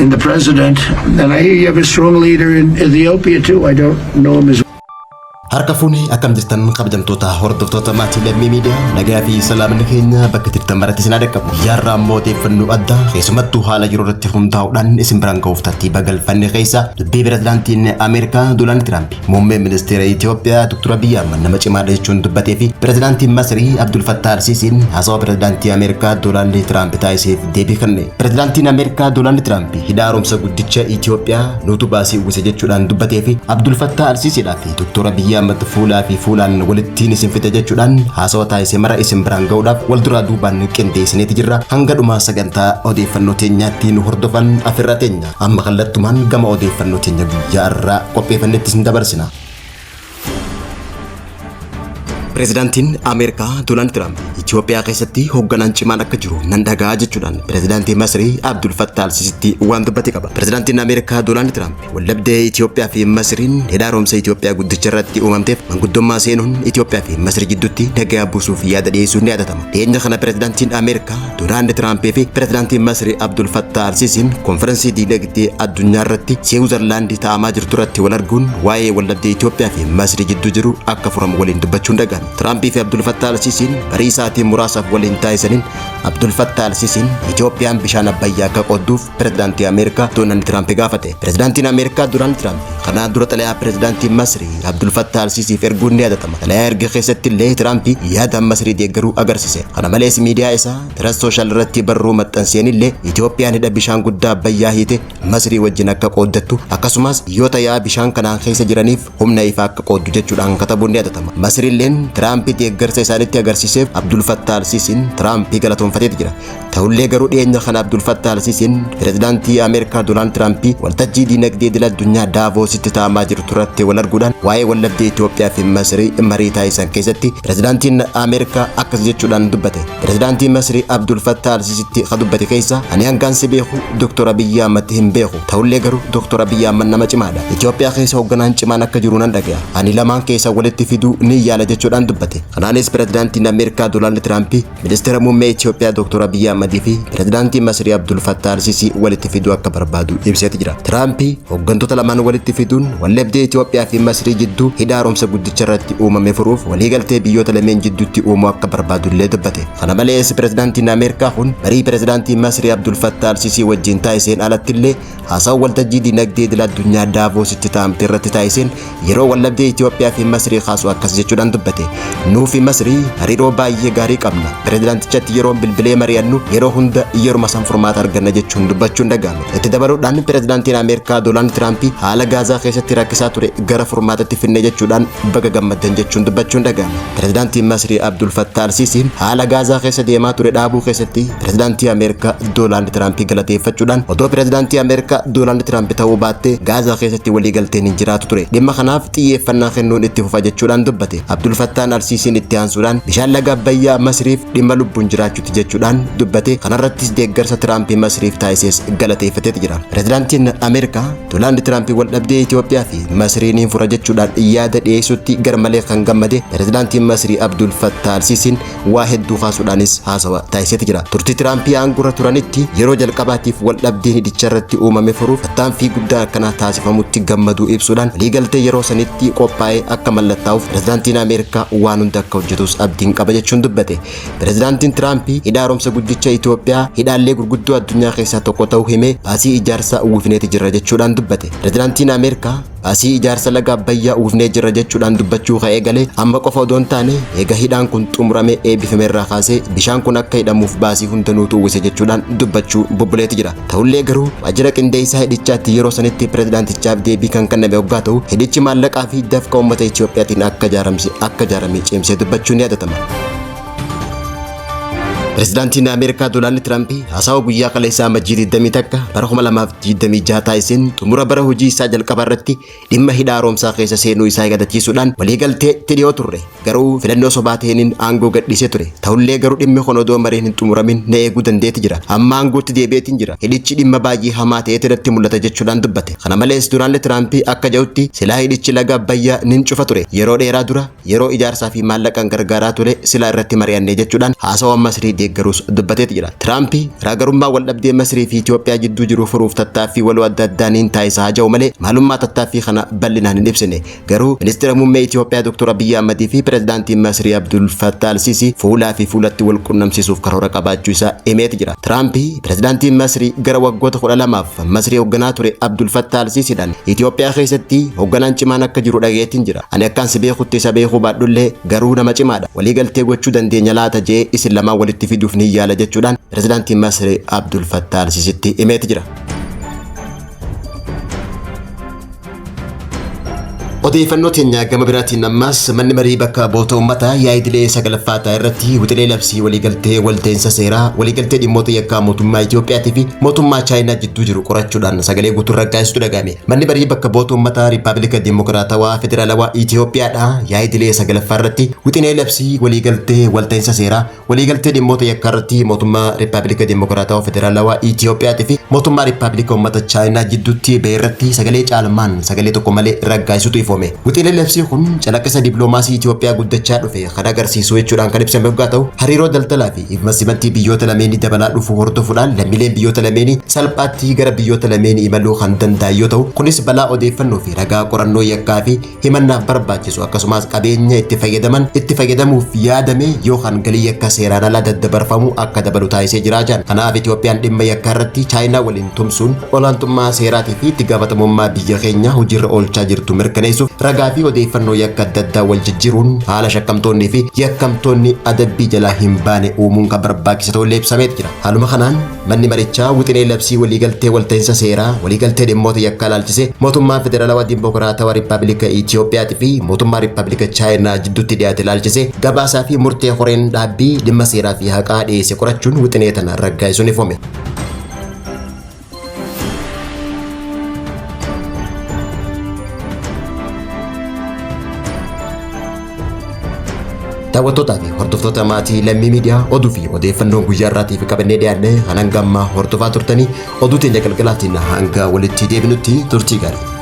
in the president. And I hear you have a strong leader in Ethiopia too. I don't know him as harka fuuni akkam jirtan kabajamtoota hordoftoota maatii lammii miidiyaa nagaa fi salaamni keenya bakka jirtan maratti isin dhaqqabu yarraa mooteeffannoo addaa keessumattuu haala yeroo irratti hundaa'uudhaan isin biraan ga'uuf tartiiba galfanne keessa dubbii pirezidaantiin Ameerikaa Doonaald Tiraamp muummee ministeera Itoophiyaa Dr. Abiy Ahmed nama cimaadha jechuun dubbatee fi pirezidaantiin Masrii Abdul Fattah al-Siisiin haasawa pirezidaantii Ameerikaa Doonaald Tiraamp taasiseef deebii kenne. Pirezidaantiin Ameerikaa Doonaald Tiraamp hidha haaromsa guddicha Itoophiyaa nutu baasii uwwise jechuudhaan dubbatee fi Abdul Fattah al-Siisiidhaa fi Dr. Abiy Ahmed fuulaa fi fuulaan walittiin isin fite jechuudhaan haasawa taasise mara isin biraan ga'uudhaaf wal duraa duubaan qindeessineeti jirra. Hanga dhumaa sagantaa odeeffannoo teenyaatti nu hordofan afirra teenya amma kallattumaan gama odeeffannoo teenya guyyaa irraa qopheeffannetti isin dabarsina. Pirezidaantiin Ameerikaa Doonaald Tiraamp Itoophiyaa keessatti hoogganaan cimaan akka jiru nan dhagaa jechuudhaan pirezidaantii Masrii Abdul Fattah al-Siisiitti waan dubbate qaba. Pirezidaantiin Ameerikaa Doonaald Tiraamp waldhabdee Itoophiyaa fi Masriin hidha haaromsa Itoophiyaa guddicha irratti uumamteef manguddummaa seenuun Itoophiyaa fi Masrii gidduutti nagaa buusuuf yaada dhiyeessuun ni yaadatama. Dhiyeenya kana pirezidaantiin Ameerikaa Doonaald Tiraamp fi pirezidaantiin Masrii Abdul Fattah al-Siisiin konferensii diinagdee addunyaa irratti Siwiizerlaandii taa'amaa jirtu irratti wal arguun waa'ee waldhabdee Itoophiyaa fi Masrii gidduu jiru akka furamu waliin dubbachuun dhaga'ame. Tiraamp fi Abdul Fattah al-Siisiin barii sa'aatii muraasaaf waliin taasisaniin Abdul Fattah al-Siisiin Itoophiyaan bishaan Abbayyaa akka qodduuf pirezidaantii Ameerikaa Doonaald Tiraamp gaafate. Pirezidaantiin Ameerikaa Doonaald Tiraamp kanaan dura xalayaa pirezidaantii Masrii Abdul Fattah al-Siisiif erguun ni yaadatama. Xalayaa erga keessatti illee Tiraamp yaada Masrii deeggaruu agarsiise. Kana malees miidiyaa isaa Tiras Sooshaal irratti barruu maxxanseen illee Itoophiyaan hidha bishaan guddaa Abbayyaa hiite Masrii wajjin akka qooddattu akkasumas biyyoota yaa bishaan kanaan keessa jiraniif humna ifaa akka qooddu jechuudhaan katabuun ni yaadatama. Masriilleen Tiraamp deeggarsa isaanitti agarsiiseef Abdul Fattah al-Siisiin Tiraamp galatoonfatee jira. Ta'ullee garuu dhiyeenya kana Abdul Fattah al-Siisiin pirezidaantii Ameerikaa Doonaald Tiraamp waltajjii diinagdee idil addunyaa Daavoositti taa'amaa jirtu irratti wal arguudhaan waa'ee waldhabdee Itoophiyaa fi Masrii marii taasisan keessatti pirezidaantiin Ameerikaa akkas jechuudhaan dubbate. Pirezidaantiin Masrii Abdul Fattah al-Siisiitti ka dubbate keessa ani hangaan si beeku Dr. Abiy Ahmed hin beeku. Ta'ullee garuu Dr. Abiy Ahmed nama cimaadha. Itoophiyaa keessa hoogganaan cimaan akka jiru nan dhaga'a. Ani lamaan keessa walitti fiduu ni yaala jechuudhaan dubbate. Kanaanis pirezidaantiin Ameerikaa Doonaald Tiraamp ministeera muummee Itoophiyaa Dr. Abiy Ahmed fi pirezidaantii Masrii Abdul Fattah al-Siisii walitti fiduu akka barbaadu ibseeti jira. Tiraamp hooggantoota lamaan walitti fiduun waldhabdee Itoophiyaa fi Masrii jidduu hidha haaromsa guddicha irratti uumame furuuf waliigaltee biyyoota lameen jidduutti uumuu akka barbaadu illee dubbate. Kana malees pirezidaantiin Ameerikaa kun marii pirezidaantii Masrii Abdul Fattah al-Siisii wajjin taasiseen alatti illee haasawa waltajjii diinagdee idil addunyaa Daavoositti taa'amte irratti taasiseen yeroo waldhabdee Itoophiyaa fi Masrii kaasu akkas jechuudhaan dubbate. Nuufi Masrii hariiroo baay'ee gaarii qabna. Pirezidaantichatti yeroo bilbilee mari'annu yeroo hunda yeruma san furmaata arganna jechuun dubbachuun dhaga'ame. Itti dabaluudhaan pirezidaantiin Ameerikaa Doonaald Tiraamp haala Gaazaa keessatti rakkisaa ture gara furmaatatti finne jechuudhaan baga gammaddan jechuun dubbachuun dhaga'ame. Pirezidaantiin Masrii Abdul Fattah al-Siisiin haala Gaazaa keessa deemaa ture dhaabuu keessatti pirezidaantii Ameerikaa Doonaald Tiraamp galateeffachuudhaan odoo pirezidaantii Ameerikaa Doonaald Tiraamp ta'uu baattee Gaazaa keessatti waliigalteen hin jiraatu ture. Dhimma kanaaf xiyyeeffannaa kennuun itti fufa jechuudhaan dubbate. Abdul Fattah al-Siisiin itti aansuudhaan bishaan laga Abbayyaa Masriif dhimma lubbuun jiraachuuti jechuudhaan dubbate. Kanarrattis deeggarsa Tiraamp Masriif taasises galateeffatee jira. Pirezidaantiin Ameerikaa Doonaald Tiraamp waldhabdee Itoophiyaa fi Masriin fura jechuudhaan yaada dhiyeessutti garmalee kan gammade pirezidaantiin Masrii Abdul Fattah al-Siisiin waa hedduu kaasuudhaanis haasawa taasiseeti jira. Turtii Tiraamp aangoo turanitti yeroo jalqabaatiif waldhabdeen hidhicha irratti uumame furuuf tattaaffii guddaa akkanaa taasifamutti gammaduu ibsuudhaan waliigaltee yeroo sanitti qophaa'ee akka mallattaa'uuf pirezidaantiin Ameerikaa waan hunda akka hojjetus abdiin qaba jechuun dubbate. Pirezidaantiin Tiraamp hidha haaromsa guddicha Itoophiyaa hidhaalee gurguddoo addunyaa keessaa tokko ta'uu himee baasii ijaarsa uwwifneeti jirra jechuudhaan dubbate. Pirezidaantiin Ameerikaa baasii ijaarsa laga Abbayyaa uwwifnee jirra jechuudhaan dubbachuu ka'ee galee amma qofa odoon taane eega hidhaan kun xumuramee eebbifame irraa kaasee bishaan kun akka hidhamuuf baasii hundanuutu uwwise jechuudhaan dubbachuu bubbuleeti jira. Ta'ullee garuu waajjira qindeessaa hidhichaatti yeroo sanitti pirezidaantichaaf deebii kan kenname hoggaa ta'u hidhichi maallaqaa fi dafqa uummata Itoophiyaatiin akka ijaaramee cimsee dubbachuun ni yaadatama. Pirezidaantiin Ameerikaa Doonaald Tiraamp haasawa guyyaa kaleessaa Majjii 21 bara 2026 taasiseen xumura bara hojii isaa jalqabaa irratti dhimma hidha haaromsaa keessa seenuu isaa yaadachiisuudhaan waliigaltee dhiyoo turre garuu filannoo sobaa ta'een aangoo gadhiisee ture. Ta'ullee garuu dhimmi kun odoo mariin hin xumuramin na eeguu dandeetti jira. Amma aangootti deebi'eetiin jira. Hidhichi dhimma baay'ee hamaa ta'eetu irratti mul'ata jechuudhaan dubbate. Kana malees Doonaald Tiraamp akka jedhutti silaa hidhichi laga Abbayyaa nin cufa ture. Yeroo dheeraa dura yeroo ijaarsaa fi maallaqaan gargaaraa ture silaa irratti mari'annee jechuudhaan haasawa Masrii deeggaruus dubbateeti jira. Tiraamp garaagarummaa wal dhabdee Masrii fi Itoophiyaa jidduu jiru furuuf tattaaffii waloo adda addaaniin taasisaa haa ta'u malee maalummaa tattaaffii kana bal'inaan hin ibsine. Garuu ministeera muummee Itoophiyaa Dr. Abiy Ahmed fi pirezidaantiin Masrii Abdul Fattah al-Sisi fuulaa fi fuulatti wal qunnamsiisuuf karoora qabaachuu isaa himeeti jira. Tiraamp pirezidaantiin Masrii gara waggoota 12f Masrii hoogganaa ture Abdul Fattah al-Sisiidhaan Itoophiyaa keessatti hoogganaan cimaan akka jiru dhageetiin jira. Ani akkaan si beekutti isa beekuu baadhullee garuu nama cimaadha. Waliigaltee gochuu dandeenya laata jee isin lamaan walitti fiduuf ni yaala jechuudhaan pirezidaantiin Masrii Abdul Fattah al-Sisitti himeeti jira. Odeeffannoo teenya gama biraatiin ammas manni marii bakka bu'oota uummataa yaa'idilee sagalaffaataa irratti wixinee labsii waliigaltee walta'insa seeraa waliigaltee dhimmoota yakkaa mootummaa Itoophiyaatii fi mootummaa Chaayinaa jidduu jiru qorachuudhaan sagalee guutuun raggaasisu dhagahame. Manni marii bakka bu'oota uummataa Riippaabilika Dimokiraatawaa Federaalawaa Itoophiyaadha yaa'idilee sagalaffaa irratti wixinee labsii waliigaltee walta'insa seeraa waliigaltee dhimmoota yakkaa irratti mootummaa Riippaabilika Dimokiraatawaa Federaalawaa Itoophiyaatii fi mootummaa Riippaabilika uummata Chaayinaa jidduutti ba'e irratti sagalee caalmaan sagalee tokko malee raggaasisutu wixinee labsii kun calaqqisa dippiloomaasii Itoophiyaa guddachaa dhufe kan agarsiisu jechuudhaan kan ibsame waggaa ta'u hariiroo daldalaa fi investimentii biyyoota lameenii dabalaa dhufu hordofuudhaan lammiileen biyyoota lameenii salphaatti gara biyyoota lameenii imaluu kan danda'an yoo ta'u kunis balaa odeeffannoo fi ragaa qorannoo yakkaa fi himannaaf barbaachisu akkasumas qabeenya itti fayyadamuuf yaadame yookaan galii yakka seeraan alaa daddabarfamu akka dabalu taasisee jira jedhan. Kanaaf Itoophiyaan dhimma yakkaa irratti Chaayinaa waliin tumsuun olaantummaa seeraatii fi itti gaafatamummaa biyya keenya hojiirra oolchaa jirtu mirkaneessuuf ragaa fi odeeffannoo yakka adda addaa wal jijjiiruun haala shakkamtoonnii fi yakkamtoonni adabbii jalaa hin baane uumuun kan barbaachisu ta'uu ibsameet jira. Haaluma kanaan manni marichaa wixinee labsii waliigaltee walta'insa seeraa waliigaltee dhimmoota yakkaa ilaalchisee mootummaa Federaalawaa Dimokiraatawaa Riippaabilika Itoophiyaatii fi mootummaa Riippaabilika Chaayinaa jidduutti dhiyaate ilaalchisee gabaasaa fi murtee horeen dhaabbii dhimma seeraa fi haqaa dhiyeesse qorachuun wixinee tana raggaasisuun ifame. Daawwattootaa fi hordoftoota maatii Lammii Miidiyaa oduu fi odeeffannoo guyyaa irraatiif qabannee dhiyaanne kan hanga ammaa hordofaa turtanii oduu teenya galgalaatiin hanga walitti deebinutti turtii gaarii.